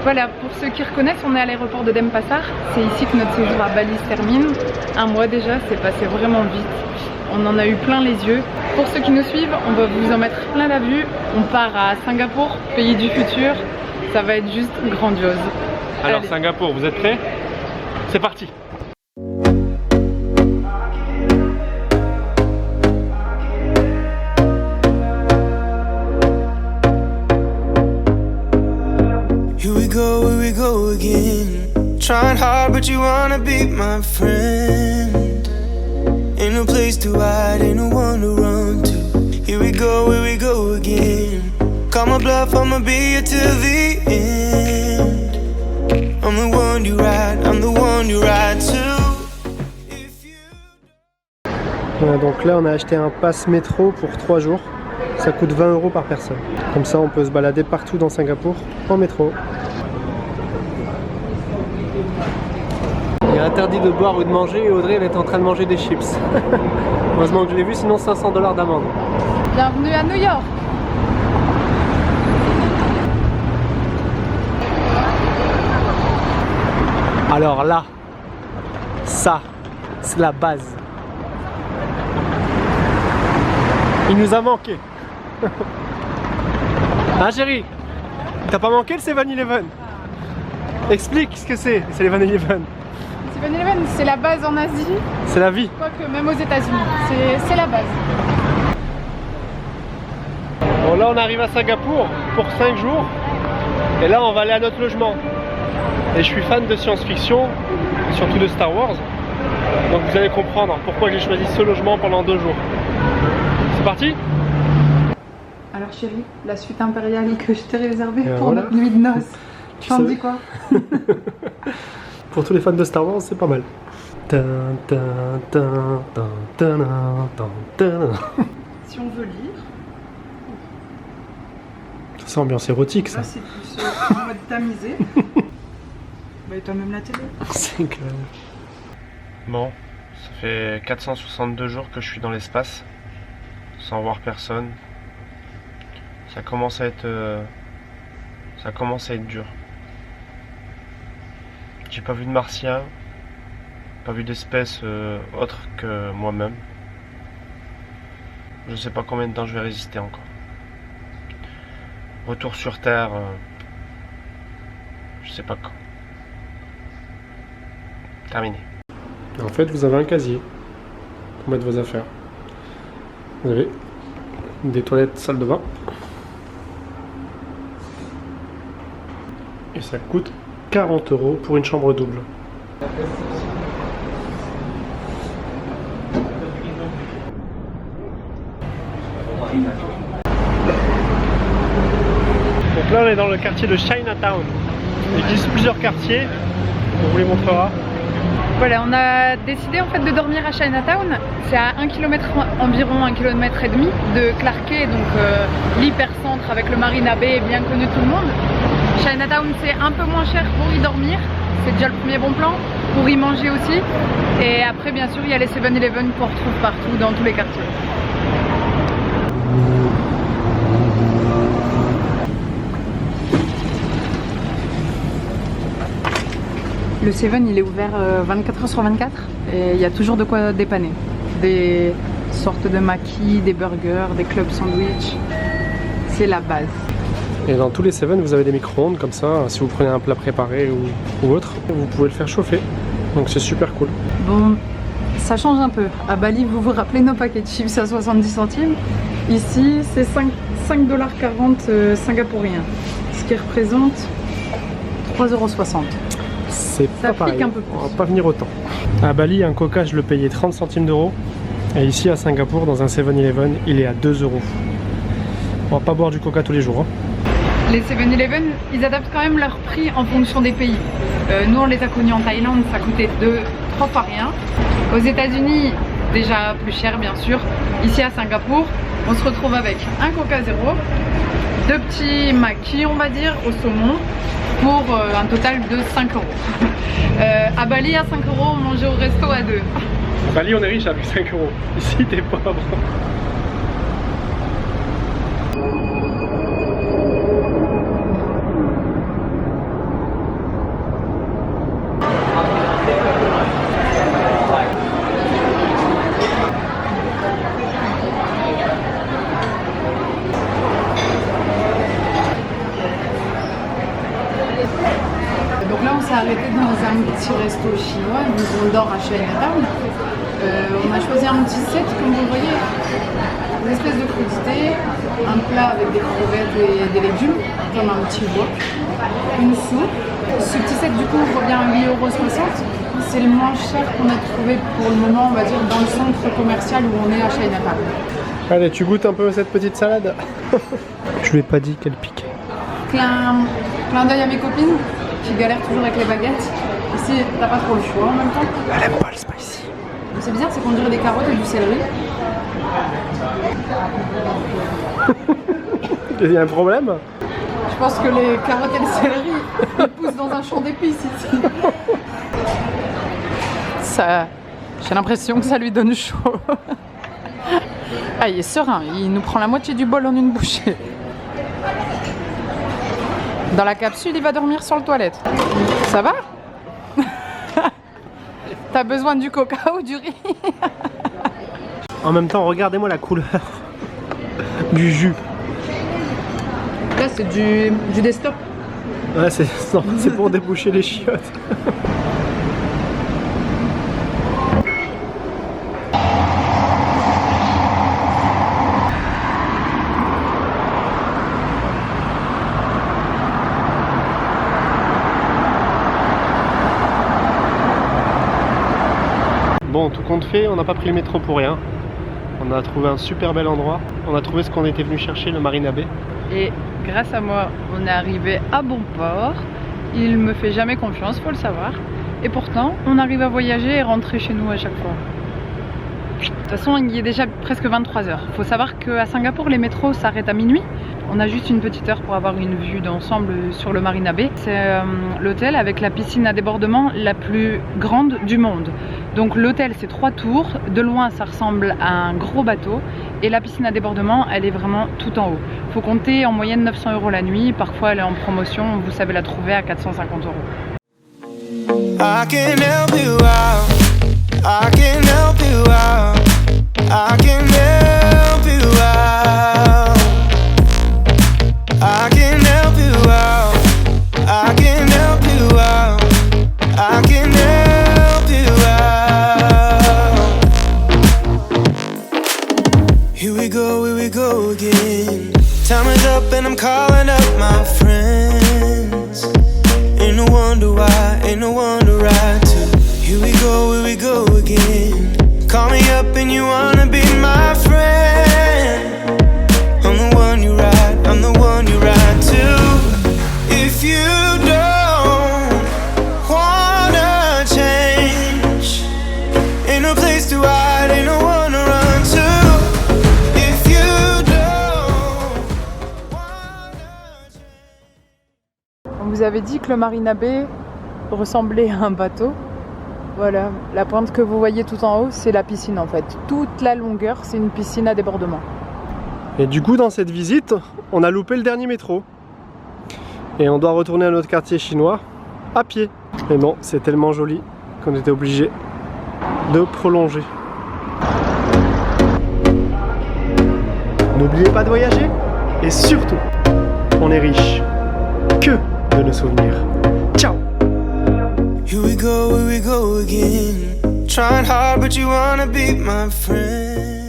Voilà, pour ceux qui reconnaissent, on est à l'aéroport de Denpasar. C'est ici que notre séjour à Bali se termine. Un mois déjà, c'est passé vraiment vite. On en a eu plein les yeux. Pour ceux qui nous suivent, on va vous en mettre plein la vue. On part à Singapour, pays du futur. Ça va être juste grandiose. Alors Allez. Singapour, vous êtes prêts? C'est parti! Here we go again. Trying hard, but you wanna be my friend. Ain't no place to hide, ain't no one to run to. Here we go again. Call my bluff, I'ma be here till the end. I'm the one you ride to. Voilà, donc là on a acheté un pass métro pour 3 jours. Ça coûte 20 € par personne. Comme ça on peut se balader partout dans Singapour en métro. Il est interdit de boire ou de manger et Audrey elle est en train de manger des chips. Heureusement que je l'ai vu, sinon 500 $ d'amende. Bienvenue à New York. Alors là, ça, c'est la base. Il nous a manqué. Hein chérie? T'as pas manqué le 7-Eleven? Explique ce que c'est le 7-Eleven. 7-Eleven, c'est la base en Asie. C'est la vie. Quoique même aux États-Unis, c'est la base. Bon là on arrive à Singapour pour 5 jours. Et là on va aller à notre logement. Et je suis fan de science-fiction, surtout de Star Wars. Donc vous allez comprendre pourquoi j'ai choisi ce logement pendant 2 jours. C'est parti? Alors chérie, la suite impériale que je t'ai réservée pour voilà. notre nuit de noces. Tu en savais. dis quoi? Pour tous les fans de Star Wars, c'est pas mal. Si on veut lire, C'est ambiance érotique ça. là c'est plus en mode tamisé. Bah et toi même la télé. C'est clair. Bon, ça fait 462 jours que je suis dans l'espace, sans voir personne. Ça commence à être dur. J'ai pas vu de martiens, pas vu d'espèces autres que moi-même. Je sais pas combien de temps je vais résister encore. Retour sur Terre, je sais pas quand. Terminé. En fait, vous avez un casier pour mettre vos affaires. Vous avez des toilettes, salle de bain. Et ça coûte 40 € pour une chambre double. Donc là, on est dans le quartier de Chinatown. Il existe plusieurs quartiers. On vous les montrera. Voilà, on a décidé en fait de dormir à Chinatown. C'est à 1 km environ, 1,5 km de Clarke Quay, donc l'hypercentre avec le Marina Bay bien connu de tout le monde. Chinatown c'est un peu moins cher pour y dormir, c'est déjà le premier bon plan, pour y manger aussi. Et après bien sûr il y a les 7-Eleven qu'on retrouve partout dans tous les quartiers. Le 7 il est ouvert 24 h sur 24 et il y a toujours de quoi dépanner. Des sortes de maquis, des burgers, des clubs sandwich. C'est la base. Et dans tous les 7, vous avez des micro-ondes comme ça. Si vous prenez un plat préparé ou autre, vous pouvez le faire chauffer. Donc c'est super cool. Bon, ça change un peu. À Bali, vous vous rappelez nos paquets de chips à 70 centimes. Ici, c'est 5,40 $ singapouriens. Ce qui représente 3,60 €. C'est Ça pas pareil, pique un peu plus. on va pas venir autant. À Bali, un coca, je le payais 30 centimes d'euros. Et ici, à Singapour, dans un 7-Eleven, il est à 2 €. On va pas boire du coca tous les jours. Hein. Les 7-Eleven, ils adaptent quand même leur prix en fonction des pays. Nous, on les a connus en Thaïlande, ça coûtait 3 fois rien. Aux États-Unis, déjà plus cher bien sûr. Ici à Singapour, on se retrouve avec un Coca Zéro, 2 petits maquis, on va dire, au saumon, pour un total de 5 €. À Bali, à 5 €, on mangeait au resto à 2. À Bali, on est riche avec 5 €. Ici, t'es pauvre. s'est arrêté dans un petit resto chinois, donc on dort à Chinatown. On a choisi un petit set, comme vous voyez, une espèce de crudité, un plat avec des crevettes et des légumes, comme un petit wok, une soupe. Ce petit set du coup revient à 8,60 €. C'est le moins cher qu'on a trouvé pour le moment, on va dire, dans le centre commercial où on est à Chinatown. Allez, tu goûtes un peu cette petite salade. Je lui ai pas dit qu'elle piquait. Clin d'œil à mes copines qui galèrent toujours avec les baguettes. Ici, t'as pas trop le choix en même temps. Elle aime pas le spicy. C'est bizarre, c'est qu'on dirait des carottes et du céleri. Il y a un problème? Je pense que les carottes et le céleri ils poussent dans un champ d'épices ici. Ça, j'ai l'impression que ça lui donne chaud. Ah, il est serein, il nous prend la moitié du bol en une bouchée. Dans la capsule, il va dormir sur le toilette. Ça va? T'as besoin du coca ou du riz? En même temps, regardez-moi la couleur du jus. Là, c'est du desktop. Ouais, c'est pour déboucher les chiottes. Bon, tout compte fait, on n'a pas pris le métro pour rien. On a trouvé un super bel endroit. On a trouvé ce qu'on était venu chercher, le Marina Bay. Et grâce à moi, on est arrivé à bon port. Il me fait jamais confiance, faut le savoir. Et pourtant, on arrive à voyager et rentrer chez nous à chaque fois. De toute façon, il est déjà presque 23 h. Il faut savoir qu'à Singapour, les métros s'arrêtent à minuit. On a juste une petite heure pour avoir une vue d'ensemble sur le Marina Bay. C'est l'hôtel avec la piscine à débordement la plus grande du monde. Donc l'hôtel, c'est 3 tours. De loin, ça ressemble à un gros bateau. Et la piscine à débordement, elle est vraiment tout en haut. Il faut compter en moyenne 900 € la nuit. Parfois, elle est en promotion. Vous savez la trouver à 450 €. I can help you out. I can help you out. I can help you out. I can help you out. I can help you out. I can help you out. Here we go again. Time is up and I'm calling up my friends. Ain't no wonder why, ain't no wonder I too. Here we go again. Call me up and you wanna be my friend. I'm the one you ride, I'm the one you ride to. If you don't wanna change, ain't no place to hide, ain't no one to run to. If you don't wanna change. On vous avait dit que le Marina Bay ressemblait à un bateau. Voilà, la pointe que vous voyez tout en haut, c'est la piscine en fait. Toute la longueur, c'est une piscine à débordement. Et du coup, dans cette visite, on a loupé le dernier métro. Et on doit retourner à notre quartier chinois à pied. Mais bon, c'est tellement joli qu'on était obligé de prolonger. N'oubliez pas de voyager. Et surtout, on est riche que de nos souvenirs. Ciao! Here we go again. Trying hard, but you wanna be my friend.